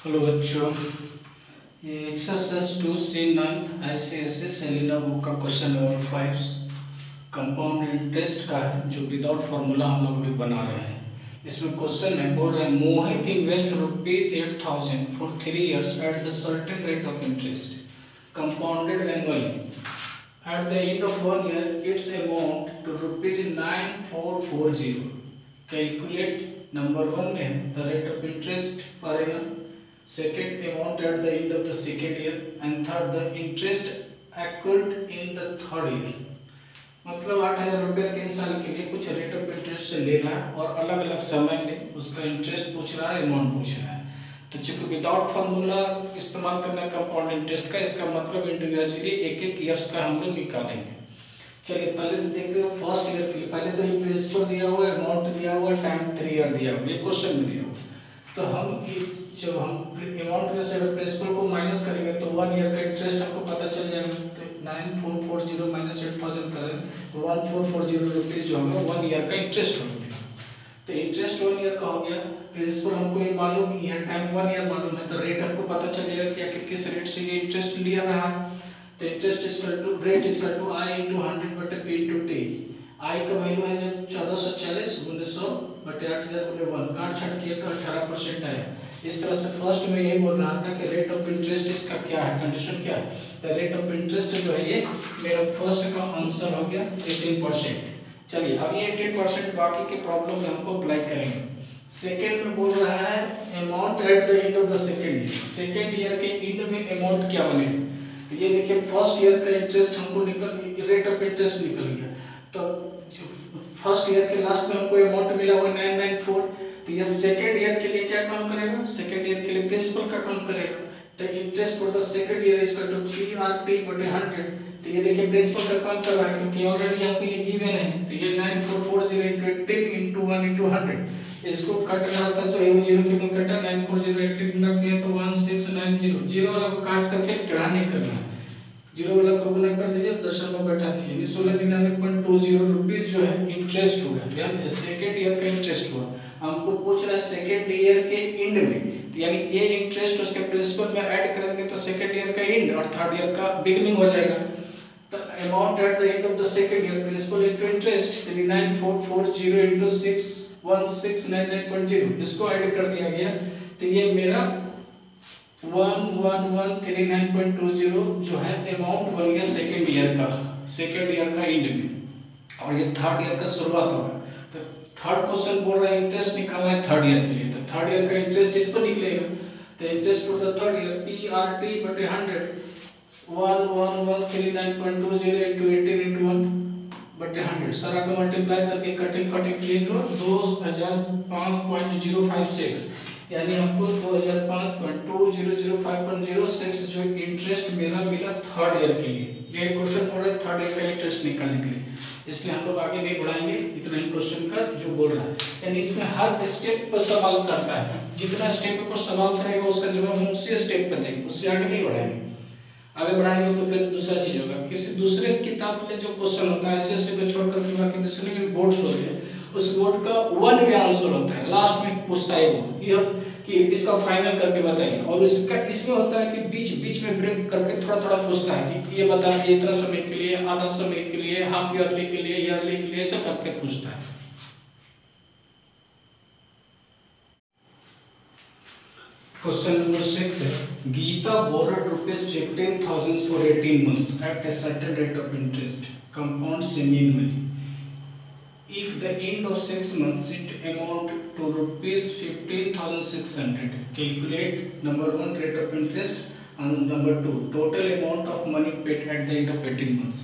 Hello बच्चों, ये exercise 2C9 ICSE Selina book का क्वेश्चन नंबर 5 कंपाउंड इंटरेस्ट का है, जो विदाउट फार्मूला हम लोग भी बना रहे हैं। इसमें क्वेश्चन है, बोल रहे हैं Mohit invest ₹8,000 for 3 years at the certain rate of interest compounded annually. At the end of 1 year its amount to ₹9,440। Calculate number 1 में the rate of interest per annum, second amount at the end of the second year, and third the interest accrued in the third year। मतलब 8,000 रुपये 3 साल के लिए कुछ rate of interest से ले रहा है और अलग अलग समय में उसका इंटरेस्ट पूछ रहा है, अमाउंट पूछ रहा है। तो चूंकि विदाउट फार्मूला इस्तेमाल करना कंपाउंड इंटरेस्ट का, इसका मतलब इंडिविजुअली एक एक ईयर्स का हम लोग निकालेंगे। चलिए पहले तो देख लो फर्स्ट ईयर के लिए। पहले तो ये प्रिंसिपल दिया हुआ है, अमाउंट दिया हुआ है, टाइम 3 ईयर दिया हुआ है, ये क्वेश्चन में दिया हुआ है। तो हम जब हम अमाउंट में से अगर प्रिंसिपल को माइनस करेंगे तो 1 ईयर का इंटरेस्ट हमको पता चल जाएगा। तो 9,440 माइनस 8,000 करें तो 1,440 रुपीज़ जो होगा 1 ईयर का इंटरेस्ट हो गया। तो इंटरेस्ट 1 ईयर का हो गया। प्रिंसिपल हमको ये मालूम ही है, टाइम 1 ईयर मालूम है, तो रेट हमको पता चल जाएगा कि आखिर किस रेट से ये इंटरेस्ट लिया रहा है। तो interest equal to rate equal to I × 100/P × T। I का वैल्यू है जब 1440 1900 बटे 8,000 काट छाट किया तो 18% आया। इस तरह से फर्स्ट में यही बोल रहा था कि रेट ऑफ इंटरेस्ट इसका क्या है, कंडीशन क्या है। तो रेट ऑफ इंटरेस्ट जो है ये मेरा फर्स्ट का आंसर हो गया 18%। चलिए अब ये 18% बाकी के प्रॉब्लम में हमको अप्लाई करेंगे। सेकेंड में बोल रहा है amount at the end of the second year. Second year के एंड में अमाउंट क्या बनेगा। तो ये देखिए फर्स्ट ईयर का इंटरेस्ट हमको रेट ऑफ इंटरेस्ट निकल गया। तो फर्स्ट ईयर के लास्ट में हमको अमाउंट मिला हुआ 994। तो ये सेकेंड ईयर के लिए क्या काम करेगा, सेकेंड ईयर के लिए प्रिंसिपल का काम करेगा। तो interest for the second year is equal to PRT/100। तो ये देखिए प्रिंसिपल का काम कर रहा है क्योंकि ऑलरेडी हमको ये गिवन है। तो ये 9,440 × 10 × 1 × 100 इसको कट करता तो ये 0 केवल कटा। 9,440 80 गुना किया तो 1690। 0 वाला को काट करके टेढ़ा नहीं करना है, 0 वाला को गुना कर दीजिए, दशमलव में बैठा दीजिए। 1699.20 रुपीस जो है इंटरेस्ट होगा। ध्यान दीजिए सेकेंड ईयर का इंटरेस्ट हुआ। हमको पूछ रहा है सेकेंड ईयर के एंड में, तो यानी ये इंटरेस्ट उसके प्रिंसिपल में ऐड करेंगे तो सेकेंड ईयर का एंड और थर्ड ईयर का बिगिनिंग हो जाएगा। तो amount at the end of the second year principal into interest 9,440 × 61699.0 इसको ऐड कर दिया गया। तो ये मेरा 11139.20 जो है अमाउंट बन गया सेकेंड ईयर का एंड में, और ये थर्ड ईयर का शुरुआत होगा। तो थर्ड क्वेश्चन बोल रहा है इंटरेस्ट निकालना है थर्ड ईयर के लिए। तो थर्ड ईयर का इंटरेस्ट इस पर निकलेगा। तो interest for the third year PRT/100 11139.20 × 18 × 1/100 सारा को मल्टीप्लाई करके कटिंग किए तो 2005.056 यानी हमको 2005.2005.06 जो इंटरेस्ट मेरा मिला थर्ड ईयर के लिए। ये क्वेश्चन बोल रहा है थर्ड ईयर का इंटरेस्ट निकालने के लिए, इसलिए हम लोग आगे नहीं बढ़ाएंगे, इतना ही क्वेश्चन का जो बोल रहा है। यानी इसमें हर स्टेप पर सवाल करता है, जितना स्टेप पर सवाल करेगा उसका जवाब हम उसी स्टेप पर देंगे, उससे आगे नहीं बढ़ाएंगे। आगे बढ़ाएंगे तो फिर दूसरा चीज होगा। किसी दूसरे किताब में जो क्वेश्चन होता है ऐसे को छोड़कर के बाकी दूसरे में बोर्ड होते हैं, उस बोर्ड का वन वे आंसर होता है, लास्ट में पूछता है वो ये कि इसका फाइनल करके बताइए। और इसका इसमें होता है कि बीच में ब्रेक करके थोड़ा पूछता है कि ये बताइए इतना समय के लिए, आधा समय के लिए, हाफ ईयरली के लिए, ईयरली के लिए, सब करके पूछता है। क्वेश्चन नंबर 6 है Gita borrowed ₹15,000 for 18 months at a certain rate of interest compound semi-annually. If the end of 6 months it amount to ₹15,600, calculate number 1 rate of interest and number 2 total amount of money paid at the end of 18 months।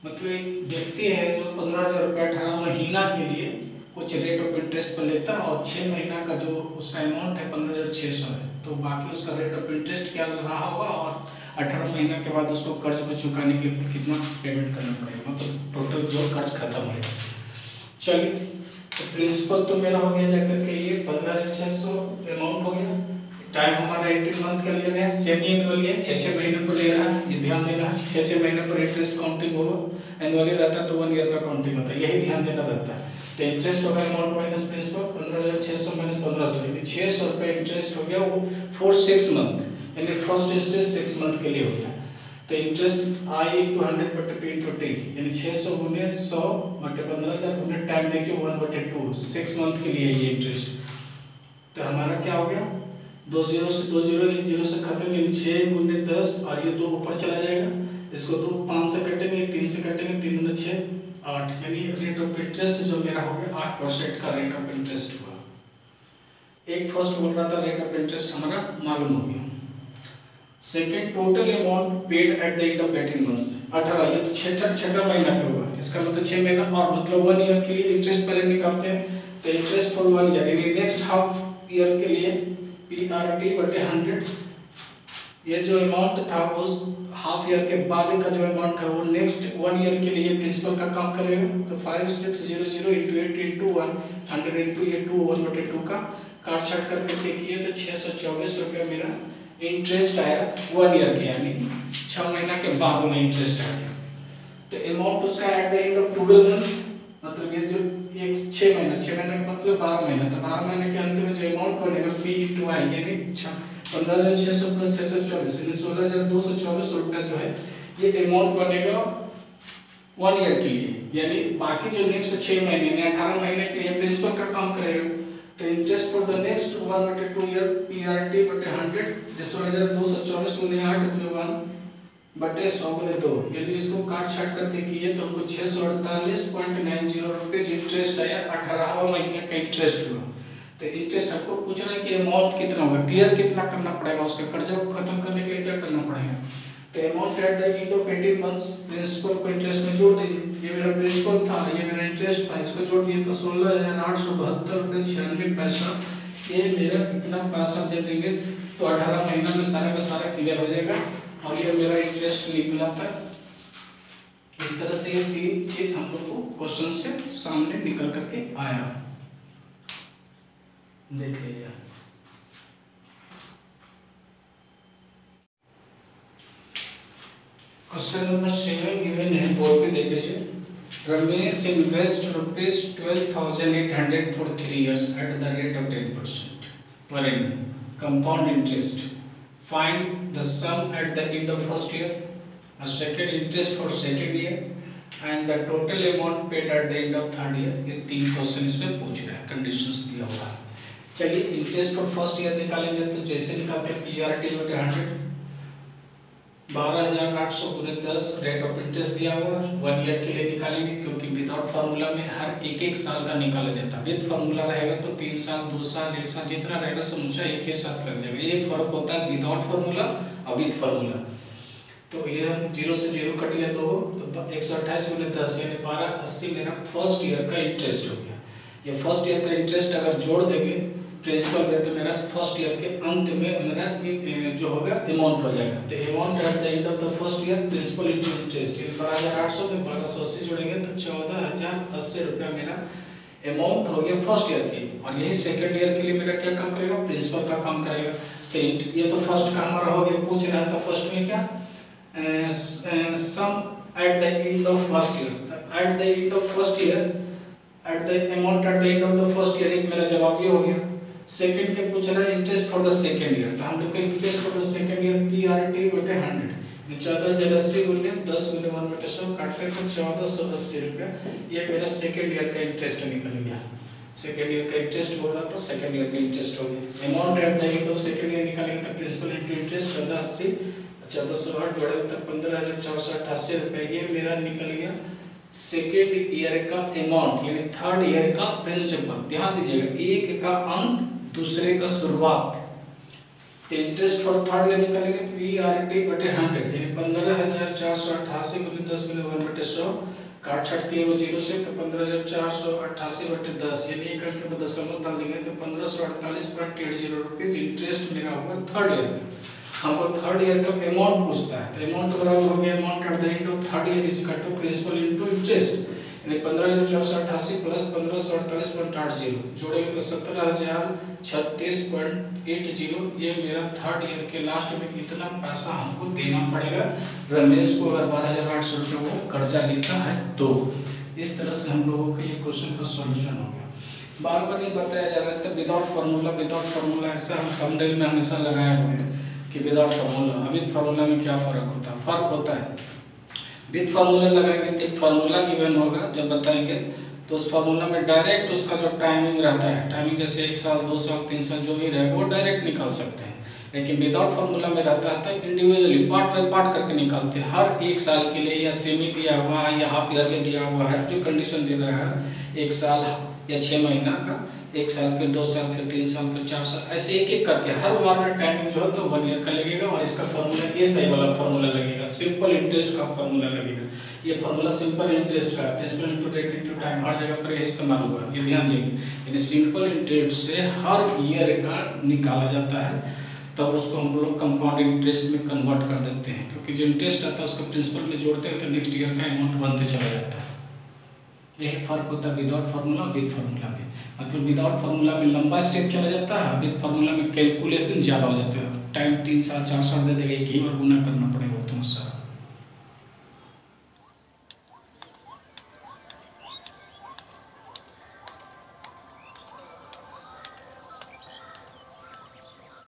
मतलब एक व्यक्ति है जो 15,000 रुपये 18 महीना के लिए कुछ रेट ऑफ इंटरेस्ट पर लेता है और 6 महीना का जो उसका अमाउंट है 15,600 है, तो बाकी उसका रेट ऑफ इंटरेस्ट क्या रहा होगा और 18 महीना के बाद उसको कर्ज को चुकाने के लिए कितना पेमेंट करना पड़ेगा, मतलब टोटल जो कर्ज खत्म होगा। चलिए तो प्रिंसिपल तो मेरा हो गया जाकर के ये 15,600 अमाउंट हो गया। टाइम हमारा 18 मंथ का लिया गया, सेमी एनुअल है, 6 महीने पर ले रहा है, ये ध्यान देना है। 6 महीने पर इंटरेस्ट काउंटिंग होगा, एनुअली रहता है तो 1 ईयर का काउंटिंग होता है, यही ध्यान देना रहता है। तो तो इंटरेस्ट होगा अमाउंट माइनस प्रिंसिपल 15,600 माइनस 1500 यानी 600 रुपये इंटरेस्ट हो गया वो फॉर 6 मंथ यानी फर्स्ट इंटरेस्ट 6 मंथ के लिए होता है। तो इंटरेस्ट आई इंटू 100 बटे पी इंटू टी यानी 600 गुने 100 बटे 15,000 गुने टाइम देखिए 1/2 6 मंथ के लिए ये इंटरेस्ट। तो हमारा क्या हो गया 2 0 से 2 0 1 0 से खत्म यानी 6 गुने 10 और ये 2 ऊपर चला जाएगा, इसको 2 5 से कटेंगे 3 से कटेंगे 3 गुने 6 8 यानी रेट ऑफ इंटरेस्ट जो मेरा हो गया 8% का रेट ऑफ इंटरेस्ट हुआ। एक फर्स्ट बोल रहा था रेट ऑफ इंटरेस्ट हमारा मालूम हो गया। Second total amount paid eight the end of 18 months 18 ये तो छठा महीना का होगा, इसका मतलब 6 महीना और मतलब 1 ईयर के लिए इंटरेस्ट पहले निकालते हैं। तो इंटरेस्ट फॉर 1 ईयर यानी नेक्स्ट हाफ ईयर के लिए PRT बटे 100 ये जो अमाउंट था उस हाफ ईयर के बाद का जो अमाउंट है वो नेक्स्ट 1 ईयर के लिए प्रिंसिपल का काम करेगा। तो 5600 × 8 × 1 100 × ये 2 1/2 का काट छाट करके देखिए तो 624 रुपये मेरा इंटरेस्ट आया 1 ईयर के यानी 6 महीना के बाद में इंटरेस्ट आ गया। तो अमाउंट उसका eight the end of 12 month मतलब ये जो एक 6 महीना का मतलब 12 महीना, तो 12 महीने के अंत में जो अमाउंट बनेगा P × I यानी 15,600 प्लस 624 यानी 16,224 रुपये जो है ये अमाउंट बनेगा 1 ईयर के लिए यानी बाकी जो नेक्स्ट 6 महीने यानी 18 महीने के लिए प्रिंसिपल का काम करेगा। तो interest for the next 1/2 year PRT बटे 100 16,224 गुने 8 गुने 1 बटे 100 गुने 2 यानी इसको काट छाट करके किए तो हमको 648.90 रुपये इंटरेस्ट आया 18वां महीने का इंटरेस्ट हुआ। तो इंटरेस्ट आपको पूछ रहा है कि अमाउंट कितना होगा, क्लियर कितना करना पड़ेगा, उसके कर्जा को खत्म करने के लिए क्या करना पड़ेगा। तो amount at the end of 18 months principal को इंटरेस्ट में जोड़ दीजिए। ये मेरा प्रिंसिपल था, ये मेरा इंटरेस्ट था, इसको जोड़ दिए तो 16,872 रुपये 96 पैसा ये मेरा इतना पैसा दे देंगे तो 18 महीना में सारा का सारा क्लियर हो जाएगा और ये मेरा इंटरेस्ट निकला था। इस तरह से ये 3 चीज हम लोग को क्वेश्चन से सामने निकल करके आया, देख लीजिए। क्वेश्चन नंबर 7 गिवन है बोर्ड पे देख लीजिए। Ramesh invest ₹12,800 for 3 years at the rate of 10% per annum compound interest. Find the sum at the end of first year, a second interest for second year and the total amount paid at the end of third year। ये 3 question इसमें पूछ रहा है, conditions दिया हुआ है। चलिए interest for first year निकालेंगे तो जैसे निकालते हैं PRT बटे 100 12,800 गुने 10 रेट ऑफ इंटरेस्ट दिया हुआ 1 ईयर के लिए निकालेंगे क्योंकि विदाउट फार्मूला में हर एक साल का निकाला जाता है। विद फार्मूला रहेगा तो 3 साल 2 साल 1 साल जितना रहेगा समूचा एक ही साथ लग जाएगा। ये फर्क होता है विदाउट फार्मूला और विद फार्मूला। तो ये हम 0 से 0 कट गया तो 128 गुने 10 यानी 1280 मेरा फर्स्ट ईयर का इंटरेस्ट हो गया। ये फर्स्ट ईयर का इंटरेस्ट अगर जोड़ देंगे प्रिंसिपल में तो मेरा फर्स्ट ईयर के अंत में मेरा जो होगा अमाउंट हो जाएगा। तो amount at the end of the first year principal into interest 12,800 में 1280 जोड़ेंगे तो 14,080 रुपया मेरा अमाउंट हो गया फर्स्ट ईयर की। और यही सेकंड ईयर के लिए मेरा क्या काम करेगा, प्रिंसिपल का काम करेगा। तो ये तो फर्स्ट का हमारा हो गया, पूछ रहा था फर्स्ट में क्या sum at the end of first year. At the end of first year at the amount at the end of the first year एक मेरा जवाब ये हो गया। सेकंड के पूछ रहा है interest for the second year, तो हम लोग का interest for the second year PRT बटे 100 14,080 गुने 10 गुने 1/100 काटते हैं तो 1,480 रुपया ये मेरा सेकंड ईयर का इंटरेस्ट निकल गया। सेकंड ईयर का इंटरेस्ट बोल रहा तो सेकंड ईयर का इंटरेस्ट हो गया। Amount at the end of second year निकालेंगे तो प्रिंसिपल इंटू इंटरेस्ट 1480 1408 जोड़ेंगे तो 15,488 रुपया ये मेरा निकल गया सेकेंड ईयर का अमाउंट यानी थर्ड ईयर का प्रिंसिपल। ध्यान दीजिएगा एक का अंत दूसरे का शुरुआत। तो इंटरेस्ट फॉर थर्ड ईयर निकालेंगे PRT बटे 100 यानी 15,488 गुने 10 गुने 1/100 काट छाट किए वो 0 से तो 15,488 बटे 10 यानी एक अंक के बाद दशमलव डाल देंगे तो 1548.80 रुपये इंटरेस्ट मेरा हुआ थर्ड ईयर का। हमको थर्ड ईयर का अमाउंट पूछता है तो अमाउंट बराबर हो गया amount at the end of third year is equal to principal into interest यानी 15,488 प्लस 1548.80 जोड़ेंगे तो 17,036.80 ये मेरा थर्ड ईयर के लास्ट में इतना पैसा हमको देना पड़ेगा रमेश को अगर 12,800 रुपये वो कर्जा लेता है तो। इस तरह से हम लोगों का ये क्वेश्चन का सॉल्यूशन हो गया। बार बार ये बताया जा रहा था विदाउट फार्मूला ऐसा हम थंबनेल में हमेशा लगाए हुए हैं कि विदाउट फार्मूला। विद फार्मूला में क्या फ़र्क होता है। विद फार्मूला लगाएंगे तो एक फार्मूला गिवन होगा जब बताएंगे, तो उस फार्मूला में डायरेक्ट उसका जो टाइमिंग रहता है, टाइमिंग जैसे 1 साल 2 साल 3 साल जो भी रहेगा वो डायरेक्ट निकाल सकते हैं। लेकिन विदाउट फार्मूला में रहता है तो इंडिविजुअली पार्ट बाय पार्ट करके निकालते हैं। हर 1 साल के लिए या सेमी दिया हुआ है या हाफ ईयरली दिया हुआ है, जो कंडीशन दे रहा है 1 साल या 6 महीना का, 1 साल फिर 2 साल फिर 3 साल फिर 4 साल, ऐसे एक एक करके हर बार में टाइमिंग जो है तो 1 ईयर का लगेगा। और इसका फार्मूला ये सही वाला फार्मूला लगेगा, सिंपल इंटरेस्ट का फार्मूला लगेगा। ये फार्मूला सिंपल इंटरेस्ट का principal into rate into time हर जगह पर इस्तेमाल होगा, ये ध्यान देंगे। यानी सिंपल इंटरेस्ट से हर ईयर का निकाला जाता है, तब उसको हम लोग कंपाउंड इंटरेस्ट में कन्वर्ट कर देते हैं, क्योंकि जो इंटरेस्ट आता है उसको प्रिंसिपल में जोड़ते हैं तो नेक्स्ट ईयर का अमाउंट बनते चला जाता है। यही फर्क होता है विदाउट फार्मूला और विद फार्मूला में। मतलब विदाउट फार्मूला में लंबा स्टेप चला जाता है, विद फार्मूला में कैलकुलेशन ज़्यादा हो जाता है, टाइम 3 साल 4 साल दे देगा, एक ही बार गुना करना पड़ेगा उतना सारा।